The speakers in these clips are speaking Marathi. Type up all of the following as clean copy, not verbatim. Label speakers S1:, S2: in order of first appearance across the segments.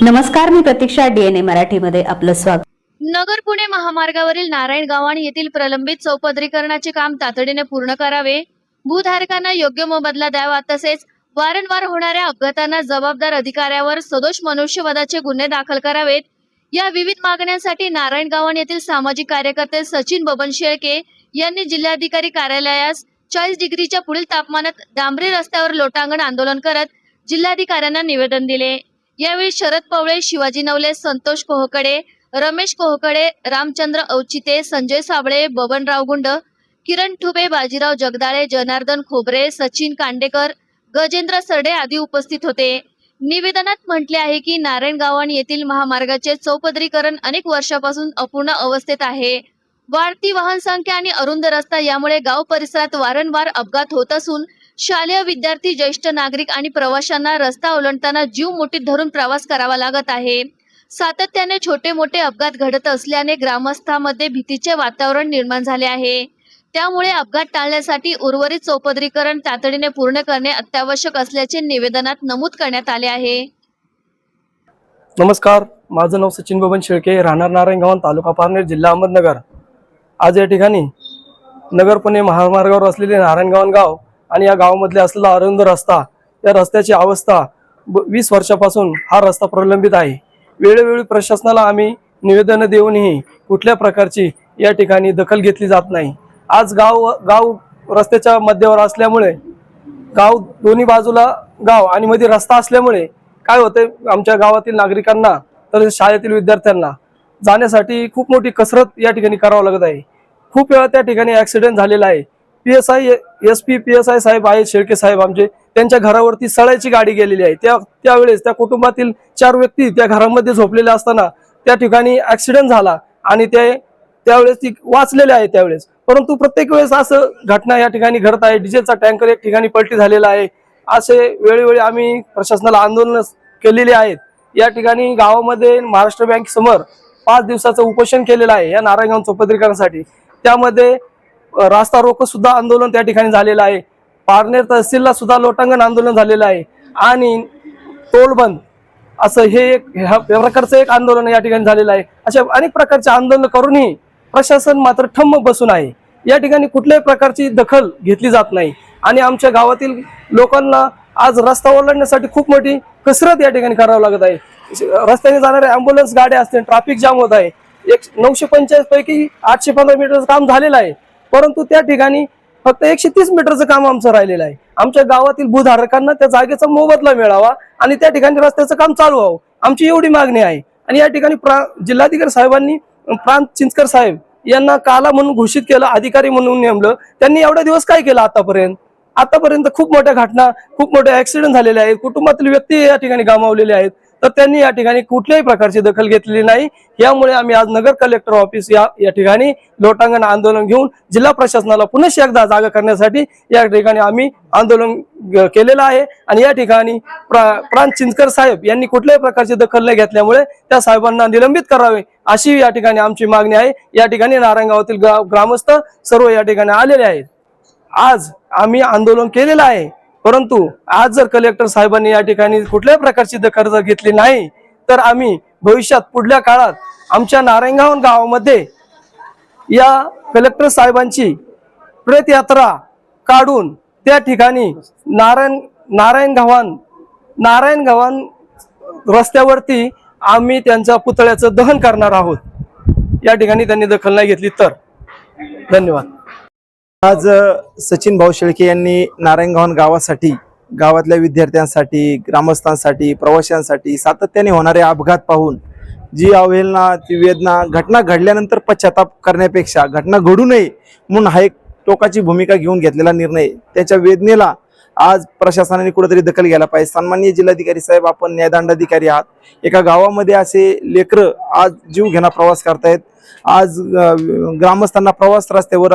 S1: नमस्कार, मी प्रतीक्षा, DNA मराठीमध्ये आपलं स्वागत।
S2: नगर पुणे महामार्गावरील नारायणगावाण येथील प्रलंबित चौपदरीकरणाचे काम तातडीने पूर्ण करावे, भूधारकांना योग्य मोबदला द्यावा, तसेच वारंवार होणाऱ्या अपघातांना जबाबदार अधिकाऱ्यावर सदोष मनुष्यवधाचे गुन्हे दाखल करावेत, या विविध मागण्यांसाठी नारायणगावाण येथील सामाजिक कार्यकर्ते सचिन बबन शेळके यांनी जिल्हाधिकारी कार्यालयास 40 डिग्रीच्या पुढील तापमानात डांबरी रस्त्यावर लोटांगण आंदोलन करत जिल्हाधिकाऱ्यांना निवेदन दिले। यावेळी शरद पवळे, शिवाजी नवले, संतोष कोहकडे, रमेश कोहकडे, रामचंद्र औचिते, संजय साबळे, बबनराव गुंड, किरण ठुबे, बाजीराव जगदाळे, जनार्दन खोबरे, सचिन कांडेकर, गजेंद्र सरडे आदी उपस्थित होते। निवेदनात म्हटले आहे की नारायणगावाण येथील महामार्गाचे चौपदरीकरण अनेक वर्षापासून अपूर्ण अवस्थेत आहे। वाढती वाहन संख्या आणि अरुंद रस्ता यामुळे गाव परिसरात वारंवार अपघात होत असून शालेय विद्यार्थी, ज्येष्ठ नागरिक आणि प्रवाशांना रस्ता ओलांडताना जीव मुठीत धरून प्रवास करावा लागत आहे। सातत्याने छोटे मोठे अपघात घडत असल्याने ग्रामस्थांमध्ये भीतीचे वातावरण निर्माण झाले आहे। त्यामुळे अपघात टाळण्यासाठी उर्वरित चौपदरीकरण तातडीने पूर्ण करणे अत्यावश्यक असल्याचे निवेदनात नमूद करण्यात आले आहे।
S3: नमस्कार, माझं नाव सचिन बबन शेळके, राहणार नारायणगावाण, तालुका पारनेर, जिल्हा अहमदनगर। आज या ठिकाणी नगर पुणे महामार्गावर असलेले नारायणगावाण गाव आणि या गावामधले असलेला अरुंद रस्ता, या रस्त्याची अवस्था 20 वर्षापासून हा रस्ता प्रलंबित आहे। वेळोवेळी प्रशासनाला आम्ही निवेदन देऊनही कुठल्या प्रकारची या ठिकाणी दखल घेतली जात नाही। आज गाव रस्त्याच्या मध्यावर असल्यामुळे, गाव दोन्ही बाजूला गाव आणि मध्ये रस्ता असल्यामुळे काय होते, आमच्या गावातील नागरिकांना तर शाळेतील विद्यार्थ्यांना जाण्यासाठी खूप मोठी कसरत या ठिकाणी करावं लागत आहे। खूप वेळा त्या ठिकाणी ऍक्सिडेंट झालेला आहे। SP PSI साहेब आहेत, शेळके साहेब आमचे, त्यांच्या घरावरती सळायची गाडी गेलेली आहे। त्यावेळेस त्या कुटुंबातील 4 व्यक्ती त्या घरामध्ये झोपलेले असताना त्या ठिकाणी ऍक्सिडेंट झाला आणि त्यावेळेस ती वाचलेले आहे त्यावेळेस। परंतु प्रत्येक वेळेस असं घटना या ठिकाणी घडत आहे। डिझेलचा टँकर एक ठिकाणी पलटी झालेला आहे। असे वेळोवेळी आम्ही प्रशासनाला आंदोलन केलेले आहेत। या ठिकाणी गावामध्ये महाराष्ट्र बँक समोर 5 दिवसाचं उपोषण केलेलं आहे या नारायणगाव चौपदरीकरणासाठी। त्यामध्ये रास्ता रोको सुद्धा आंदोलन त्या ठिकाणी झालेलं आहे। पारनेर तहसीलला सुद्धा लोटांगण आंदोलन झालेलं आहे आणि टोलबंद असं हे ह्या प्रकारचं एक आंदोलन या ठिकाणी झालेलं आहे। अशा अनेक प्रकारचे आंदोलन करूनही प्रशासन मात्र ठम्म बसून आहे। या ठिकाणी कुठल्याही प्रकारची दखल घेतली जात नाही आणि आमच्या गावातील लोकांना आज रस्ता ओलांडण्यासाठी खूप मोठी कसरत या ठिकाणी करावं लागत आहे। रस्त्याने जाणारे अँब्युलन्स गाड्या असतील, ट्रॅफिक जाम होत आहे। 945 पैकी 815 मीटरचं काम झालेलं आहे, परंतु त्या ठिकाणी फक्त 130 मीटरचं काम आमचं राहिलेलं आहे। आमच्या गावातील भूधारकांना त्या जागेचा मोबदला मिळावा आणि त्या ठिकाणी रस्त्याचं काम चालू व्हावं, आमची एवढी मागणी आहे। आणि या ठिकाणी जिल्हाधिकारी साहेबांनी प्रांत चिंचकर साहेब यांना काला म्हणून घोषित केलं, अधिकारी म्हणून नेमलं। त्यांनी एवढे दिवस काय केलं आतापर्यंत खूप मोठ्या घटना, खूप मोठे ऍक्सिडेंट झालेले आहेत, कुटुंबातील व्यक्ती या ठिकाणी गमावलेले आहेत, तर त्यांनी या ठिकाणी कुठल्याही प्रकारची दखल घेतलेली नाही। यामुळे आम्ही आज नगर कलेक्टर ऑफिस या ठिकाणी लोटांगण आंदोलन घेऊन जिल्हा प्रशासनाला पुन्हा एकदा जागा करण्यासाठी या ठिकाणी आम्ही आंदोलन केलेलं आहे। आणि या ठिकाणी प्रांत चिंचकर साहेब यांनी कुठल्याही प्रकारची दखल न घेतल्यामुळे त्या साहेबांना निलंबित करावे अशी या ठिकाणी आमची मागणी आहे। या ठिकाणी नारायणगावातील ग्रामस्थ सर्व या ठिकाणी आलेले आहेत। आज आम्ही आंदोलन केलेलं आहे, परंतु आज जर कलेक्टर साहेबांनी या ठिकाणी कुठल्याही प्रकारची दखल घेतली नाही तर आम्ही भविष्यात पुढल्या काळात आमच्या नारायणगावाण गावामध्ये या कलेक्टर साहेबांची प्रेत यात्रा काढून त्या ठिकाणी नारायणगावाण रस्त्यावरती आम्ही त्यांच्या पुतळ्याचं दहन करणार आहोत, या ठिकाणी त्यांनी दखल नाही घेतली तर। धन्यवाद।
S4: आज सचिन भाऊ शेळके यांनी नारायणगावाण गावासाठी, गावातल्या विद्यार्थ्यांसाठी, ग्रामस्थांसाठी, प्रवाशांसाठी सातत्याने होणारे अपघात पाहून जी अवहेलना, ती वेदना, घटना घडल्यानंतर पश्चाताप करण्यापेक्षा घटना घडू नये म्हणून हा एक टोकाची भूमिका घेऊन घेतलेला निर्णय, त्याच्या वेदनेला आज प्रशासनाने कुठेतरी दखल घ्यायला पाहिजे। सन्माननीय जिल्हाधिकारी साहेब, आपण न्यायदंडाधिकारी आहात, एका गावामध्ये असे लेकरं आज जीव घेणा प्रवास करतायत, आज ग्रामस्थांना प्रवास रस्त्यावर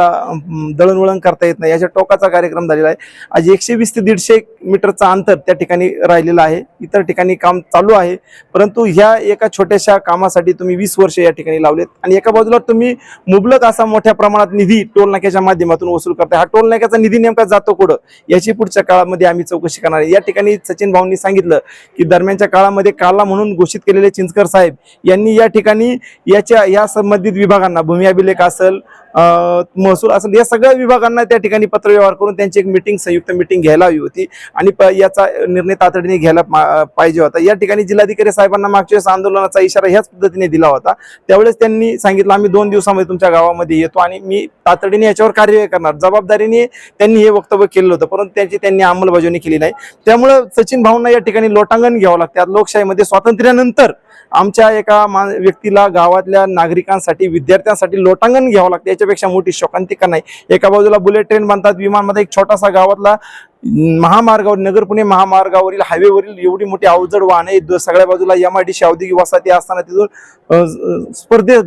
S4: दळणवळण करता येत नाही, याच्या टोकाचा कार्यक्रम झालेला आहे. आज 120 ते 150 मीटरचा अंतर त्या ठिकाणी राहिलेलं आहे. इतर ठिकाणी काम चालू आहे, परंतु ह्या एका छोट्याशा कामासाठी तुम्ही 20 वर्ष या ठिकाणी लावलेत आणि एका बाजूला तुम्ही मुबलक असा मोठ्या प्रमाणात निधी टोल नाक्याच्या माध्यमातून वसूल करताय. हा टोल नाक्याचा निधी नेमका जातो कुठं, याची पुढच्या काळामध्ये आम्ही चौकशी करणार आहे. या ठिकाणी सचिन भाऊंनी सांगितलं की दरम्यानच्या काळामध्ये काला म्हणून घोषित केलेले चिंचकर साहेब यांनी या ठिकाणी या संबंधित विभागांना, भूमी अभिलेख असेल, महसूल असेल, या सगळ्या विभागांना त्या ठिकाणी पत्रव्यवहार करून त्यांची एक मीटिंग, संयुक्त मीटिंग घ्यायला हवी होती आणि याचा निर्णय तातडीने घ्यायला पाहिजे होता. या ठिकाणी जिल्हाधिकारी साहेबांना मागच्या वेळेस आंदोलनाचा इशारा ह्याच पद्धतीने दिला होता. त्यावेळेस त्यांनी सांगितलं आम्ही 2 दिवसामध्ये तुमच्या गावामध्ये येतो आणि मी तातडीने याच्यावर कार्यवाही करणार. जबाबदारीने त्यांनी हे वक्तव्य केलं होतं, परंतु त्यांनी अंमलबजावणी केली नाही. त्यामुळे सचिन भाऊंना या ठिकाणी लोटांगण घ्यावं लागतं. आज लोकशाहीमध्ये स्वातंत्र्यानंतर आमच्या एका व्यक्तीला गावातल्या नागरिकांसाठी, विद्यार्थ्यांसाठी लोटांगण घ्यावं लागतं, याच्यापेक्षा मोठी शोकांतिका नाही. एका बाजूला बुलेट ट्रेन बांधतात, विमानमध्ये एक छोटासा गावातला महामार्गावर, नगर पुणे महामार्गावरील हायवेवरील एवढी मोठी अवजड वाहने, सगळ्या बाजूला MIDC औद्योगिक वसाहती असताना तिथून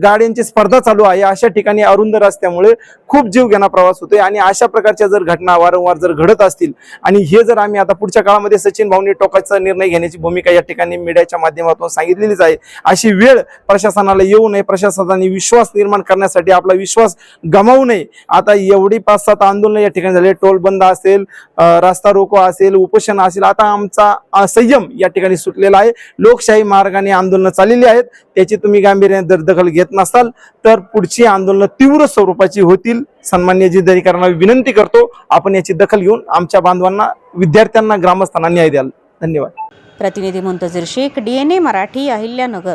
S4: गाड्यांची स्पर्धा चालू आहे. अशा ठिकाणी अरुंद रस्त्यामुळे खूप जीवघेणा प्रवास होतोय आणि अशा प्रकारच्या जर घटना वारंवार जर घडत असतील आणि हे जर आम्ही आता पुढच्या काळामध्ये सचिन भाऊंनी टोकाचा निर्णय घेण्याची भूमिका या ठिकाणी मीडियाच्या माध्यमातून सांगितलेलीच आहे. अशी वेळ प्रशासनाला येऊ नये, प्रशासनाने विश्वास निर्माण करण्यासाठी आपला विश्वास गमावू नये. आता एवढी 5-7 आंदोलन या ठिकाणी झाले, टोल बंद असेल, रास्ता रोको असेल, उपोषण असेल, आता आमचा संयम या ठिकाणी सुटलेला आहे. लोकशाही मार्गाने आंदोलनं चाललेली आहेत. त्याची तुम्ही गांभीर्याने जर दखल घेत नसाल तर पुढची आंदोलनं तीव्र स्वरूपाची होतील. सन्माननीय जिल्हाधिकाऱ्यांना विनंती करतो, आपण याची दखल घेऊन आमच्या बांधवांना, विद्यार्थ्यांना, ग्रामस्थांना न्याय द्याल. धन्यवाद.
S1: प्रतिनिधी मुंतजीर शेख, DNA मराठी, अहिल्यानगर.